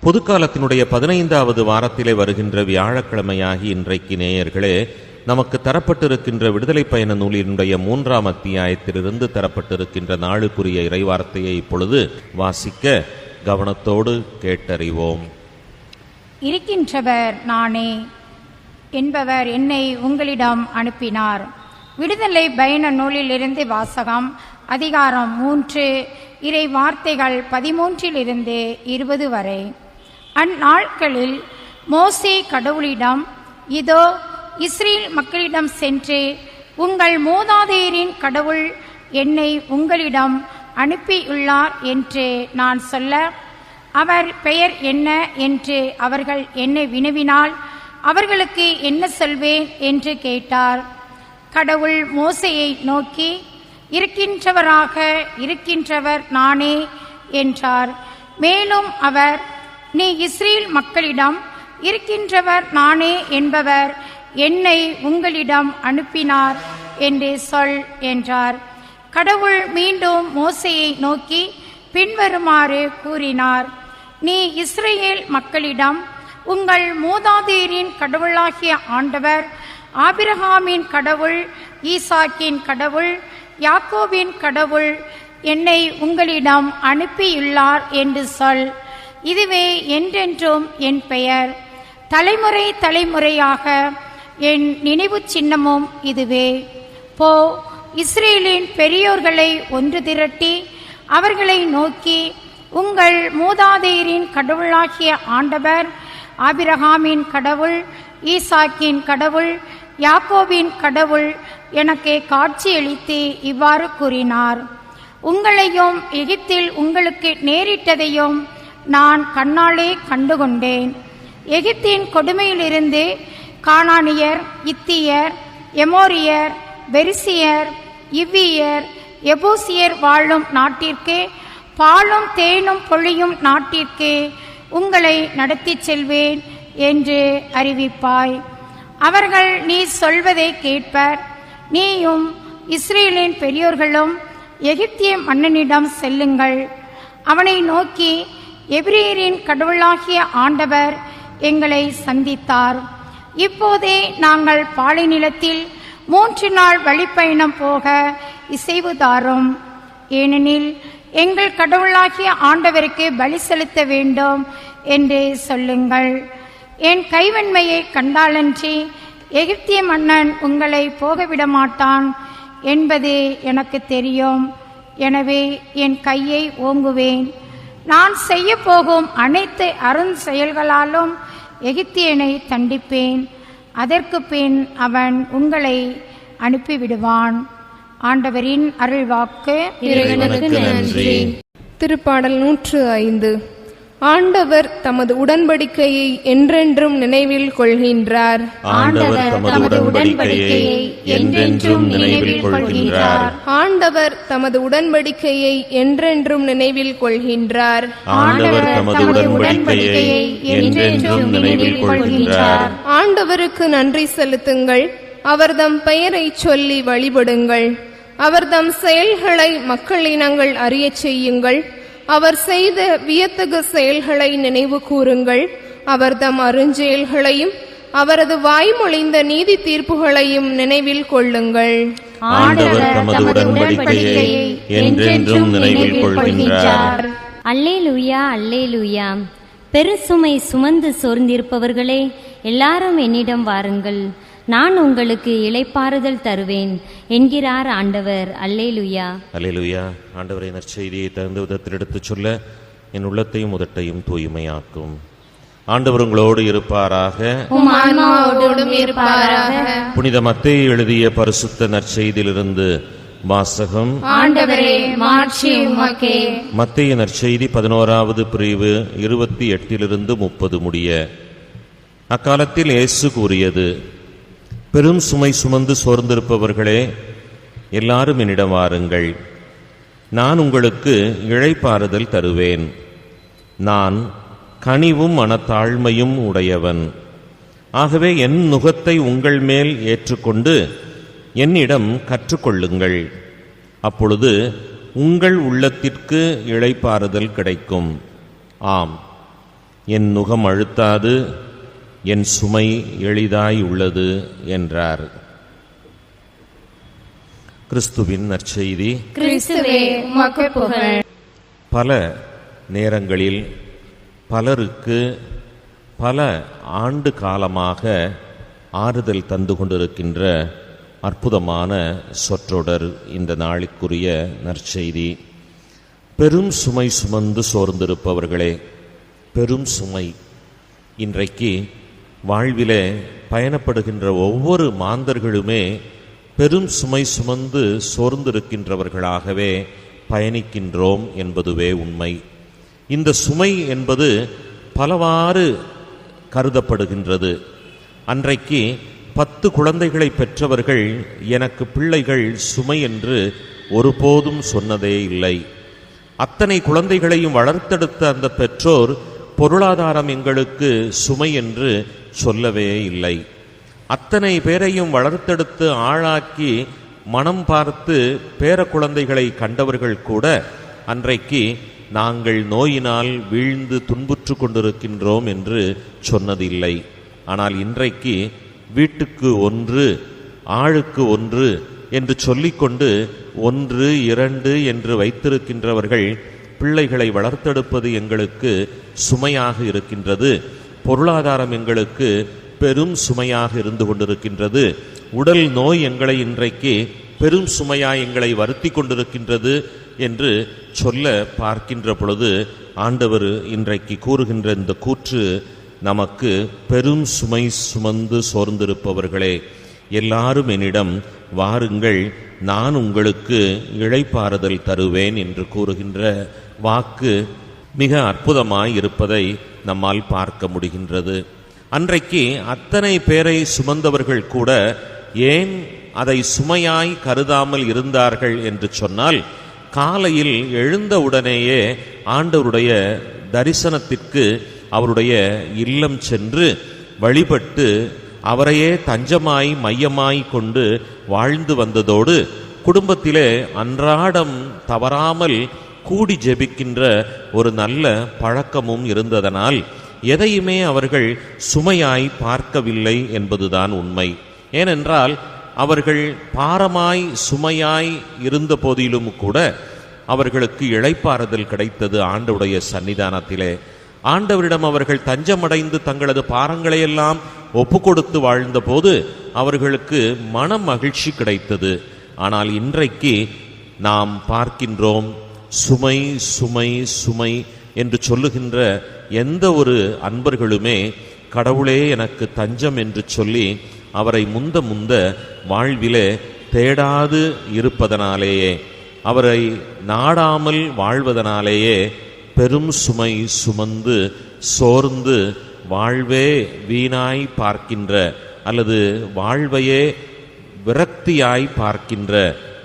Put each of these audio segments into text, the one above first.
பொதுக்காலத்தினுடைய 15வது வாரத்திலே வருகின்ற வியாழக்கிழமையாகி இன்றைக்கு நேயர்களே நமக்கு தரப்பட்டிருக்கின்ற விடுதலை பயண நூலினுடைய 3ஆம் அத்தியாயத்திலிருந்து தரப்பட்டிருக்கின்ற நாளுக்குரிய இறைவார்த்தையை இப்பொழுது வாசிக்க கவனத்தோடு கேட்டறிவோம். இருக்கின்றவர் நானே என்பவர் என்னை உங்களிடம் அனுப்பினார். விடுதலை பயண நூலிலிருந்து வாசகம். அதிகாரம் 3, இறை வார்த்தைகள் 13 - 20 வரை. அந்நாட்களில் மோசே கடவுளிடம், இதோ இஸ்ரேல் மக்களிடம் சென்று, உங்கள் மூதாதையரின் கடவுள் என்னை உங்களிடம் அனுப்பியுள்ளார் என்று நான் சொல்ல, அவர் பெயர் என்ன என்று அவர்கள் என்னை வினவினால் அவர்களுக்கு என்ன சொல்வேன் என்று கேட்டார். கடவுள் மோசேயை நோக்கி, இருக்கின்றவராக இருக்கின்றவர் நானே என்றார். மேலும் அவர், நீ இஸ்ரேல் மக்களிடம், இருக்கின்றவர் நானே என்பவர் என்னை உங்களிடம் அனுப்பினார் என்று சொல் என்றார். கடவுள் மீண்டும் மோசேயை நோக்கி பின்வருமாறு கூறினார். நீ இஸ்ரேல் மக்களிடம், உங்கள் மூதாதையரின் கடவுளாகிய ஆண்டவர், ஆபிரகாமின் கடவுள், ஈசாக்கின் கடவுள், யாக்கோபின் கடவுள் என்னை உங்களிடம் அனுப்பியுள்ளார் என்று சொல். இதுவே என்றென்றும் என் பெயர், தலைமுறை தலைமுறையாக என் நினைவு சின்னமும் இதுவே. போ, இஸ்ரேலின் பெரியோர்களை ஒன்று திரட்டி அவர்களை நோக்கி, உங்கள் மூதாதையரின் கடவுளாகிய ஆண்டவர், ஆபிரகாமின் கடவுள், ஈசாக்கின் கடவுள், யாக்கோபின் கடவுள் எனக்கு காட்சியளித்து இவ்வாறு கூறினார். உங்களையும் எகிப்தில் உங்களுக்கு நேரிட்டதையும் நான் கண்ணாலே கண்டுகொண்டேன். எகிப்தின் கொடுமையிலிருந்து கானானியர், இத்தியர், எமோரியர், பெரிசியர், இவ்வியர், எபூசியர் வாழும் நாட்டிற்கு, பாலும் தேனும் பொழியும் நாட்டிற்கு உங்களை நடத்திச் செல்வேன் என்று அறிவிப்பாய். அவர்கள் நீ சொல்வதை கேட்பர். நீயும் இஸ்ரேலின் பெரியோர்களும் எகிப்திய மன்னனிடம் செல்லுங்கள். அவனை நோக்கி, எபிரேயரின் கடவுளாகிய ஆண்டவர் எங்களை சந்தித்தார். இப்போதே நாங்கள் பாலை நிலத்தில் 3 நாள் வழிப்பயணம் போக இசைவு தாரும். ஏனெனில் எங்கள் கடவுளாகிய ஆண்டவருக்கு பலி செலுத்த வேண்டும் என்று சொல்லுங்கள். என் கைவன்மையை கண்டாலன்றி எகிப்திய மன்னன் உங்களை போகவிட மாட்டான் என்பது எனக்கு தெரியும். எனவே என் கையை ஓங்குவேன். நான் செய்ய போகும் அனைத்து அருண் செயல்களாலும் எகிப்தியனை தண்டிப்பேன். அதற்கு பின் அவன் உங்களை அனுப்பிவிடுவான். ஆண்டவரின் அருள்வாக்கு. இறைவனுக்கு நன்றி. திருப்பாடல் 105. ஆண்டவர் தமது உடன்படிக்கையை என்றென்றும் நினைவில் கொள்கின்றார். ஆண்டவர் தமது உடன்படிக்கையை என்றென்றும் நினைவில் கொள்கின்றார். ஆண்டவர் தமது உடன்படிக்கையை என்றென்றும் நினைவில் கொள்கின்றார். ஆண்டவர் தமது உடன்படிக்கையை என்றென்றும் நினைவில் கொள்கின்றார். ஆண்டவருக்கு நன்றி செலுத்துங்கள். அவர்தம் பெயரை சொல்லி வழிபடுங்கள். அவர்தம் செயல்களை மக்களினங்கள் அறியச் செய்யுங்கள். அவர் செய்த வியத்தகு செயல்களை நினைவு கூறுங்கள். அவர்தம் அருஞ்செயல்களையும் அவரது வாய்மொழிந்த நீதி தீர்ப்புகளையும் நினைவில் கொள்ளுங்கள். ஆண்டவர் தமது உடன்படிக்கையை என்றென்றும் நினைவில் கொள்கின்றார். அல்லேலூயா, அல்லேலூயா. பெருசுமை சுமந்து சோர்ந்திருப்பவர்களே, எல்லாரும் என்னிடம் வாருங்கள், நான் உங்களுக்கு இளைப்பாறுதல் தருவேன் என்கிறார் ஆண்டவர். அல்லேலூயா, அல்லேலூயா. ஆண்டவரை நற்செய்தியை தகுந்த விதத்தில் எடுத்துச் சொல்ல என் உள்ளத்தையும் உதட்டையும் தூய்மையாக்கும். ஆண்டவர் உங்களோடு இருப்பாராக. புனித மத்தேயு எழுதிய பரிசுத்த நற்செய்தியிலிருந்து வாசகம். மத்தேயு நற்செய்தி 11வது பிரிவு 28 - 30 முடிய. அக்காலத்தில் இயேசு கூறியது, பெரும் சுமை சுமந்து சோர்ந்திருப்பவர்களே, எல்லாரும் என்னிடம் வாருங்கள், நான் உங்களுக்கு இளைப்பாறுதல் தருவேன். நான் கனிவும் மனத்தாழ்மையும் உடையவன். ஆகவே என் நுகத்தை உங்கள் மேல் ஏற்றுக்கொண்டு என்னிடம் கற்றுக்கொள்ளுங்கள். அப்பொழுது உங்கள் உள்ளத்திற்கு இளைப்பாறுதல் கிடைக்கும். ஆம், என் நுகம் அழுத்தாது, என் சுமை எளிதாய் உள்ளது என்றார். கிறிஸ்துவின் நற்செய்தி. கிறிஸ்துவே உமக்கு புகழ். பல நேரங்களில் பலருக்கு பல ஆண்டு காலமாக ஆறுதல் தந்து கொண்டிருக்கின்ற அற்புதமான சொற்றொடர் இந்த நாளுக்குரிய நற்செய்தி. பெரும் சுமை சுமந்து சோர்ந்திருப்பவர்களே, பெரும் சுமை. இன்றைக்கு வாழ்விலே பயணப்படுகின்ற ஒவ்வொரு மாந்தர்களுமே பெரும் சுமை சுமந்து சோர்ந்திருக்கின்றவர்களாகவே பயணிக்கின்றோம் என்பதுவே உண்மை. இந்த சுமை என்பது பலவாறு கருதப்படுகின்றது. அன்றைக்கு 10 குழந்தைகளை பெற்றவர்கள் எனக்கு பிள்ளைகள் சுமை என்று ஒருபோதும் சொன்னதே இல்லை. அத்தனை குழந்தைகளையும் வளர்த்தெடுத்த அந்த பெற்றோர் பொருளாதாரம் எங்களுக்கு சுமை என்று சொல்லவே இல்லை. அத்தனை பேரையும் வளர்த்தெடுத்து ஆளாக்கி மனம் பார்த்து பேர குழந்தைகளை கண்டவர்கள் கூட அன்றைக்கு நாங்கள் நோயினால் வீழ்ந்து துன்புற்று கொண்டிருக்கின்றோம் என்று சொன்னதில்லை. ஆனால் இன்றைக்கு வீட்டுக்கு 1, ஆளுக்கு 1 என்று சொல்லிக்கொண்டு 1, 2 என்று வைத்திருக்கின்றவர்கள் பிள்ளைகளை வளர்த்தெடுப்பது எங்களுக்கு சுமையாக இருக்கின்றது, பொருளாதாரம் எங்களுக்கு பெரும் சுமையாக இருந்து கொண்டிருக்கின்றது, உடல் நோய் எங்களை இன்றைக்கு பெரும் சுமையாய் எங்களை வருத்தி கொண்டிருக்கின்றது என்று சொல்ல பார்க்கின்ற பொழுது ஆண்டவர் இன்றைக்கு கூறுகின்ற இந்த கூற்று நமக்கு பெரும் சுமை சுமந்து சோர்ந்திருப்பவர்களே, எல்லாரும் என்னிடம் வாருங்கள், நான் உங்களுக்கு இளைப்பாறுதல் தருவேன் என்று கூறுகின்ற வாக்கு மிக அற்புதமாய் இருப்பதை நம்மால் பார்க்க முடிகின்றது. அன்றைக்கு அத்தனை பேரை சுமந்தவர்கள் கூட ஏன் அதை சுமையாய் கருதாமல் இருந்தார்கள் என்று சொன்னால், காலையில் எழுந்தவுடனேயே ஆண்டவருடைய தரிசனத்திற்கு அவருடைய இல்லம் சென்று வழிபட்டு அவரையே தஞ்சமாய் மையமாய் கொண்டு வாழ்ந்து வந்ததோடு குடும்பத்திலே அன்றாடம் தவறாமல் கூடி ஜெபிக்கின்ற ஒரு நல்ல பழக்கமும் இருந்ததனால் எதையுமே அவர்கள் சுமையாய் பார்க்கவில்லை என்பதுதான் உண்மை. ஏனென்றால் அவர்கள் பாரமாய் சுமையாய் இருந்த போதிலும் கூட அவர்களுக்கு இளைப்பாறுதல் கிடைத்தது ஆண்டவருடைய சன்னிதானத்திலே. ஆண்டவரிடம் அவர்கள் தஞ்சமடைந்து தங்களது பாரங்களையெல்லாம் ஒப்பு கொடுத்து வாழ்ந்த போது அவர்களுக்கு மன மகிழ்ச்சி கிடைத்தது. ஆனால் இன்றைக்கு நாம் பார்க்கின்றோம், சுமை சுமை சுமை என்று சொல்லுகின்ற எந்த ஒரு அன்பர்களுமே கடவுளே எனக்கு தஞ்சம் என்று சொல்லி அவரை முந்த வாழ்விலே தேடாது இருப்பதனாலேயே, அவரை நாடாமல் வாழ்வதனாலேயே பெரும் சுமை சுமந்து சோர்ந்து வாழ்வே வீணாய் பார்க்கின்ற அல்லது வாழ்வையே விரக்தியாய் பார்க்கின்ற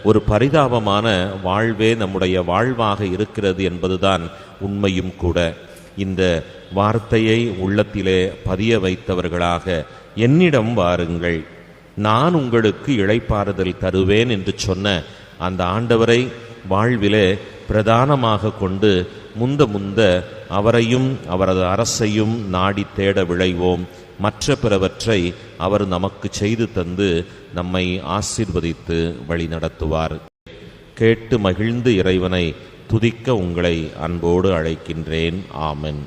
ஒரு பரிதாபமான வாழ்வே நம்முடைய வாழ்வாக இருக்கிறது என்பதுதான் உண்மையும் கூட. இந்த வார்த்தையை உள்ளத்திலே பதிய வைத்தவர்களாக என்னிடம் வாருங்கள், நான் உங்களுக்கு இளைப்பாறுதல் தருவேன் என்று சொன்ன அந்த ஆண்டவரை வாழ்விலே பிரதானமாக கொண்டு முந்த அவரையும் அவரது அரசையும் நாடி தேட விளைவோம். மற்ற பிறவற்றை அவர் நமக்கு செய்து தந்து நம்மை ஆசீர்வதித்து வழி நடத்துவார். கேட்டு மகிழ்ந்து இறைவனை துதிக்க உங்களை அன்போடு அழைக்கின்றேன். ஆமென்.